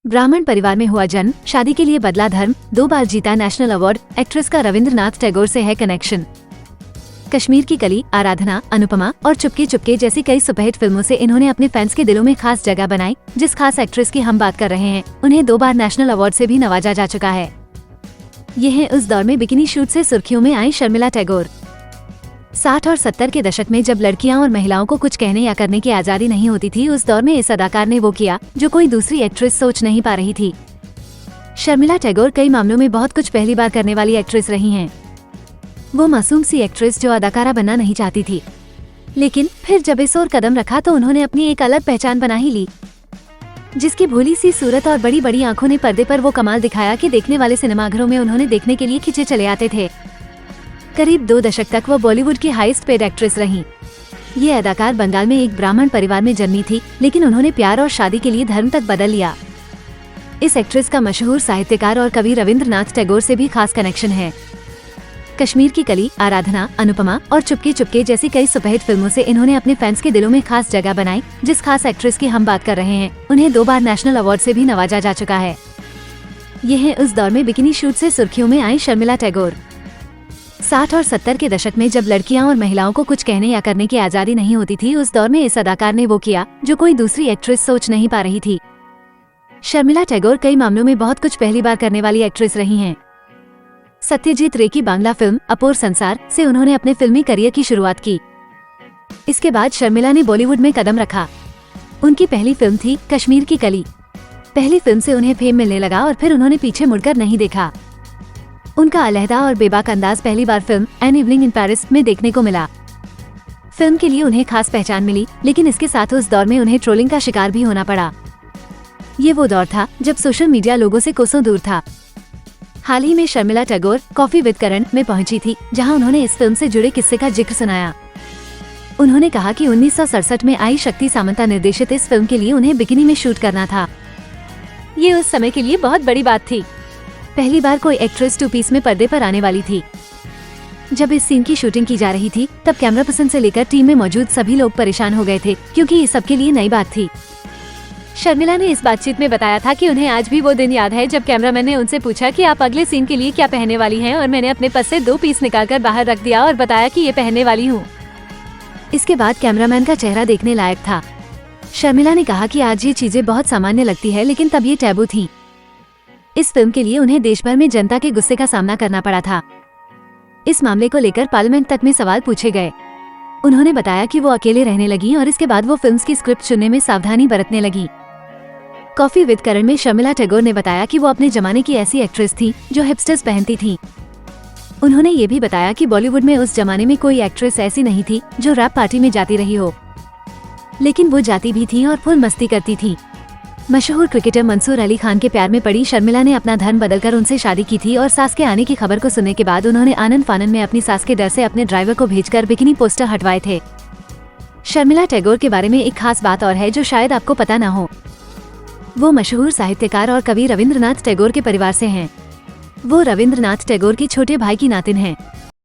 ब्राह्मण परिवार में हुआ जन्म, शादी के लिए बदला धर्म, 2 बार जीता नेशनल अवार्ड, एक्ट्रेस का रविंद्रनाथ टैगोर से है कनेक्शन। कश्मीर की कली, आराधना, अनुपमा और चुपके चुपके जैसी कई सुपरहिट फिल्मों से इन्होंने अपने फैंस के दिलों में खास जगह बनाई। जिस खास एक्ट्रेस की हम बात कर रहे हैं, उन्हें 2 बार नेशनल अवार्ड से भी नवाजा जा चुका है। ये है उस दौर में बिकिनी शूट से सुर्खियों में आई शर्मिला टैगोर। 60 और 70 के दशक में जब लड़कियां और महिलाओं को कुछ कहने या करने की आजादी नहीं होती थी, उस दौर में इस अदाकार ने वो किया जो कोई दूसरी एक्ट्रेस सोच नहीं पा रही थी। शर्मिला टैगोर कई मामलों में बहुत कुछ पहली बार करने वाली एक्ट्रेस रही हैं। वो मासूम सी एक्ट्रेस जो अदाकारा बनना नहीं चाहती थी, लेकिन फिर जब इस ओर कदम रखा तो उन्होंने अपनी एक अलग पहचान बना ही ली, जिसकी भोली सी सूरत और बड़ी बड़ी आंखों ने पर्दे पर वो कमाल दिखाया कि देखने वाले सिनेमाघरों में उन्होंने देखने के लिए खिंचे चले आते थे। करीब 2 दशक तक वो बॉलीवुड की हाईएस्ट पेड एक्ट्रेस रहीं। ये अदाकार बंगाल में एक ब्राह्मण परिवार में जन्मी थी, लेकिन उन्होंने प्यार और शादी के लिए धर्म तक बदल लिया। इस एक्ट्रेस का मशहूर साहित्यकार और कवि रविंद्रनाथ टैगोर से भी खास कनेक्शन है। कश्मीर की कली, आराधना, अनुपमा और चुपके चुपके जैसी कई सुपरहिट फिल्मों से इन्होंने अपने फैंस के दिलों में खास जगह बनाई। जिस खास एक्ट्रेस की हम बात कर रहे हैं, उन्हें 2 बार नेशनल अवार्ड से भी नवाजा जा चुका है। ये है उस दौर में बिकिनी शूट से सुर्खियों में आई शर्मिला टैगोर। 60 और 70 के दशक में जब लड़कियां और महिलाओं को कुछ कहने या करने की आजादी नहीं होती थी, उस दौर में इस अदाकार ने वो किया जो कोई दूसरी एक्ट्रेस सोच नहीं पा रही थी। शर्मिला टैगोर कई मामलों में बहुत कुछ पहली बार करने वाली एक्ट्रेस रही हैं। सत्यजीत रे की बांग्ला फिल्म अपूर संसार से उन्होंने अपने फिल्मी करियर की शुरुआत की। इसके बाद शर्मिला ने बॉलीवुड में कदम रखा। उनकी पहली फिल्म थी कश्मीर की कली। पहली फिल्म से उन्हें फेम मिलने लगा और फिर उन्होंने पीछे मुड़कर नहीं देखा। उनका अलहदा और बेबाक अंदाज पहली बार film an evening in Paris में देखने को मिला। फिल्म के लिए उन्हें खास पहचान मिली, लेकिन इसके साथ उस दौर में उन्हें ट्रोलिंग का शिकार भी होना पड़ा। ये वो दौर था जब सोशल मीडिया लोगों से कोसों दूर था। हाल ही में शर्मिला टैगोर कॉफी विद करण में पहुंची थी, जहां उन्होंने इस फिल्म से जुड़े किस्से का जिक्र सुनाया। उन्होंने कहा कि 1967 में आई शक्ति सामंता निर्देशित इस फिल्म के लिए उन्हें बिकिनी में शूट करना था। ये उस समय के लिए बहुत बड़ी बात थी। पहली बार कोई एक्ट्रेस 2 पीस में पर्दे पर आने वाली थी। जब इस सीन की शूटिंग की जा रही थी, तब कैमरा पर्सन से लेकर टीम में मौजूद सभी लोग परेशान हो गए थे, क्योंकि ये सबके लिए नई बात थी। शर्मिला ने इस बातचीत में बताया था कि उन्हें आज भी वो दिन याद है जब कैमरामैन ने उनसे पूछा कि आप अगले सीन के लिए क्या पहनने वाली हैं, और मैंने अपने पर्स से 2 पीस निकालकर बाहर रख दिया और बताया कि ये पहनने वाली हूँ। इसके बाद कैमरामैन का चेहरा देखने लायक था। शर्मिला ने कहा कि आज ये चीजें बहुत सामान्य लगती है, लेकिन तब ये टैबू थी। इस फिल्म के लिए उन्हें देश भर में जनता के गुस्से का सामना करना पड़ा था। इस मामले को लेकर पार्लियामेंट तक में सवाल पूछे गए। उन्होंने बताया कि वो अकेले रहने लगी और इसके बाद वो फिल्म्स की स्क्रिप्ट चुनने में सावधानी बरतने लगी। कॉफी विद करण में शर्मिला टैगोर ने बताया कि वो अपने जमाने की ऐसी एक्ट्रेस थी जो हिपस्टर्स पहनती थी। उन्होंने ये भी बताया कि बॉलीवुड में उस जमाने में कोई एक्ट्रेस ऐसी नहीं थी जो रैप पार्टी में जाती रही हो, लेकिन वो जाती भी थी और फुल मस्ती करती थी। मशहूर क्रिकेटर मंसूर अली खान के प्यार में पड़ी शर्मिला ने अपना धर्म बदलकर उनसे शादी की थी, और सास के आने की खबर को सुनने के बाद उन्होंने आनंद फानन में अपनी सास के डर से अपने ड्राइवर को भेजकर बिकिनी पोस्टर हटवाए थे। शर्मिला टैगोर के बारे में एक खास बात और है जो शायद आपको पता न हो। वो मशहूर साहित्यकार और कवि रविंद्रनाथ टैगोर के परिवार से हैं। वो रविंद्रनाथ टैगोर के छोटे भाई की नातिन हैं।